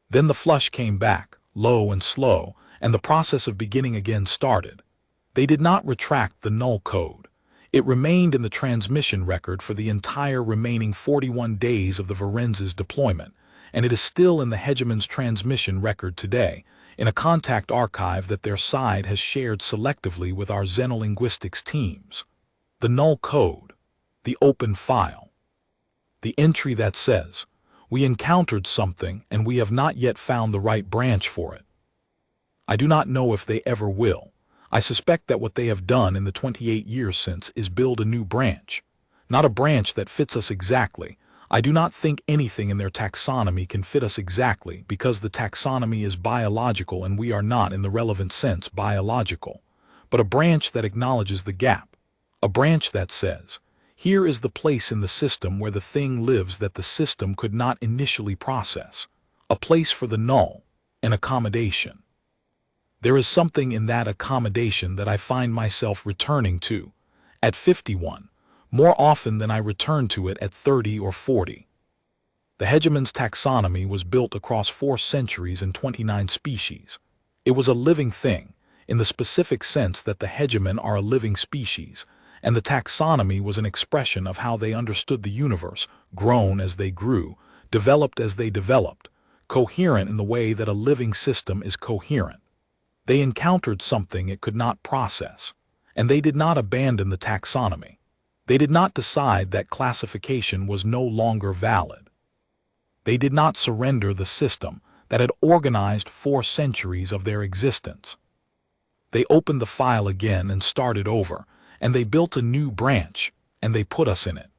Then the flush came back, low and slow, and the process of beginning again started. They did not retract the null code. It remained in the transmission record for the entire remaining 41 days of the Varennes' deployment, and it is still in the Hegemon's transmission record today, in a contact archive that their side has shared selectively with our xenolinguistics teams. The null code, the open file. The entry that says, "We encountered something and we have not yet found the right branch for it." I do not know if they ever will. I suspect that what they have done in the 28 years since is build a new branch. Not a branch that fits us exactly. I do not think anything in their taxonomy can fit us exactly because the taxonomy is biological and we are not in the relevant sense biological. But a branch that acknowledges the gap. A branch that says, here is the place in the system where the thing lives that the system could not initially process. A place for the null, an accommodation. There is something in that accommodation that I find myself returning to, at 51, more often than I return to it at 30 or 40. The Hegemon's taxonomy was built across 4 centuries and 29 species. It was a living thing, in the specific sense that the Hegemon are a living species, and the taxonomy was an expression of how they understood the universe, grown as they grew, developed as they developed, coherent in the way that a living system is coherent. They encountered something it could not process, and they did not abandon the taxonomy. They did not decide that classification was no longer valid. They did not surrender the system that had organized 4 centuries of their existence. They opened the file again and started over, and they built a new branch, and they put us in it.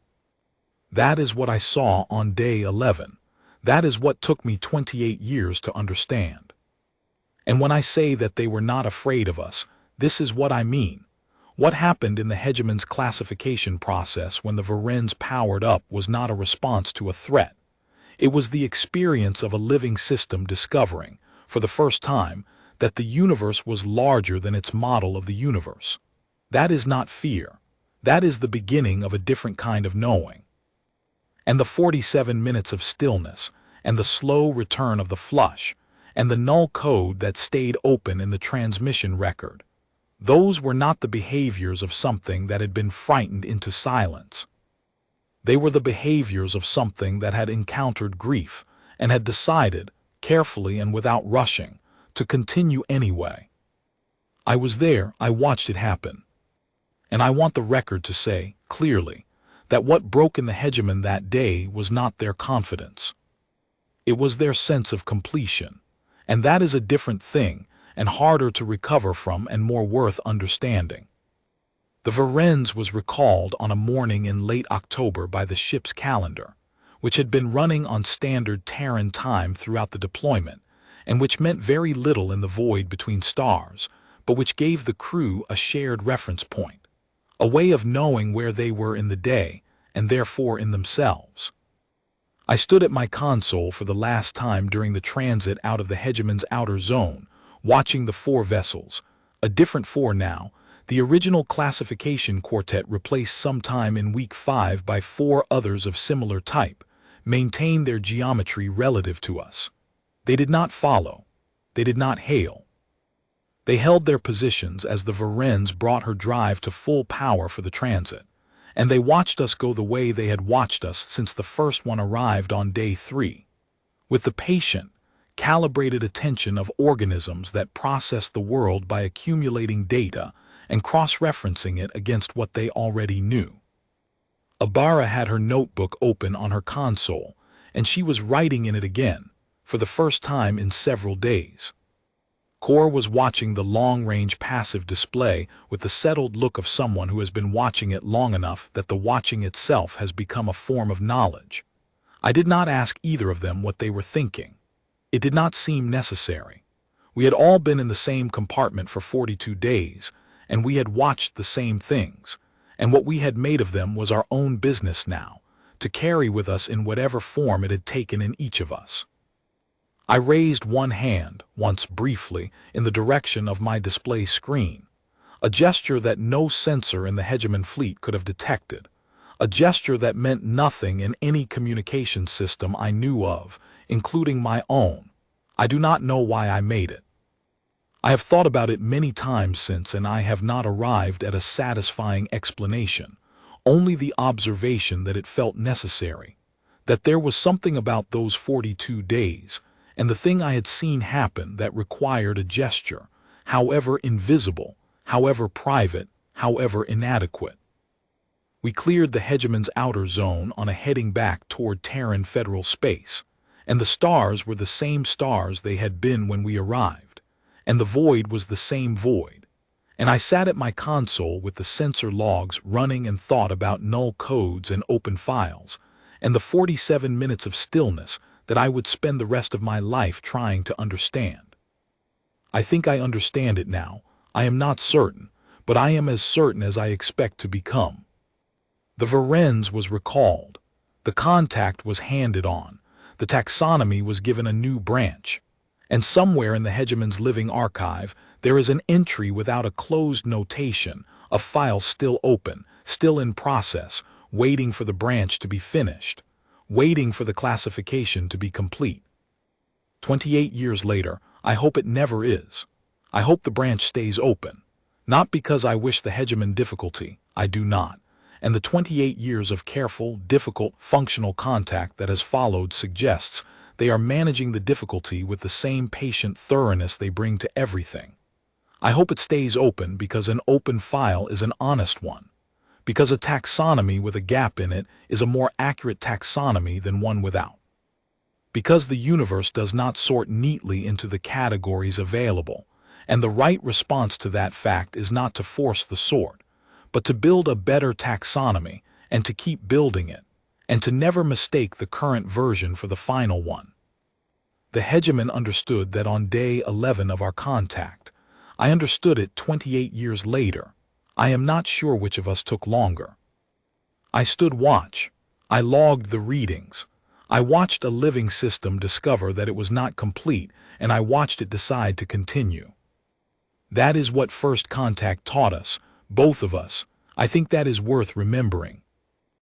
That is what I saw on day 11. That is what took me 28 years to understand. And when I say that they were not afraid of us, this is what I mean. What happened in the Hegemon's classification process when the Varennes powered up was not a response to a threat. It was the experience of a living system discovering, for the first time, that the universe was larger than its model of the universe. That is not fear. That is the beginning of a different kind of knowing. And the 47 minutes of stillness, and the slow return of the flush, and the null code that stayed open in the transmission record. Those were not the behaviors of something that had been frightened into silence. They were the behaviors of something that had encountered grief and had decided, carefully and without rushing, to continue anyway. I was there, I watched it happen. And I want the record to say, clearly, that what broke in the Hegemon that day was not their confidence. It was their sense of completion. And that is a different thing, and harder to recover from and more worth understanding. The Varennes was recalled on a morning in late October by the ship's calendar, which had been running on standard Terran time throughout the deployment, and which meant very little in the void between stars, but which gave the crew a shared reference point, a way of knowing where they were in the day, and therefore in themselves. I stood at my console for the last time during the transit out of the Hegemon's outer zone, watching the 4 vessels, a different 4 now. The original classification quartet replaced sometime in week 5 by 4 others of similar type, maintain their geometry relative to us. They did not follow. They did not hail. They held their positions as the Varennes brought her drive to full power for the transit, and they watched us go the way they had watched us since the first one arrived on day 3, with the patient, calibrated attention of organisms that process the world by accumulating data and cross-referencing it against what they already knew. Ibarra had her notebook open on her console, and she was writing in it again, for the first time in several days. Cor was watching the long-range passive display with the settled look of someone who has been watching it long enough that the watching itself has become a form of knowledge. I did not ask either of them what they were thinking. It did not seem necessary. We had all been in the same compartment for 42 days, and we had watched the same things, and what we had made of them was our own business now, to carry with us in whatever form it had taken in each of us. I raised one hand, once briefly, in the direction of my display screen, a gesture that no sensor in the Hegemon fleet could have detected, a gesture that meant nothing in any communication system I knew of, including my own. I do not know why I made it. I have thought about it many times since, and I have not arrived at a satisfying explanation, only the observation that it felt necessary, that there was something about those 42 days, and the thing I had seen happen that required a gesture, however invisible, however private, however inadequate. We cleared the Hegemon's outer zone on a heading back toward Terran federal space, and the stars were the same stars they had been when we arrived, and the void was the same void, and I sat at my console with the sensor logs running and thought about null codes and open files, and the 47 minutes of stillness that I would spend the rest of my life trying to understand. I think I understand it now. I am not certain, but I am as certain as I expect to become. The Varennes was recalled. The contact was handed on. The taxonomy was given a new branch. And somewhere in the Hegemon's living archive, there is an entry without a closed notation, a file still open, still in process, waiting for the branch to be finished, waiting for the classification to be complete. 28 years later, I hope it never is. I hope the branch stays open. Not because I wish the Hegemon difficulty, I do not. And the 28 years of careful, difficult, functional contact that has followed suggests they are managing the difficulty with the same patient thoroughness they bring to everything. I hope it stays open because an open file is an honest one, because a taxonomy with a gap in it is a more accurate taxonomy than one without, because the universe does not sort neatly into the categories available, and the right response to that fact is not to force the sort, but to build a better taxonomy and to keep building it, and to never mistake the current version for the final one. The Hegemon understood that on day 11 of our contact. I understood it 28 years later. I am not sure which of us took longer. I stood watch. I logged the readings. I watched a living system discover that it was not complete, and I watched it decide to continue. That is what first contact taught us, both of us. I think that is worth remembering.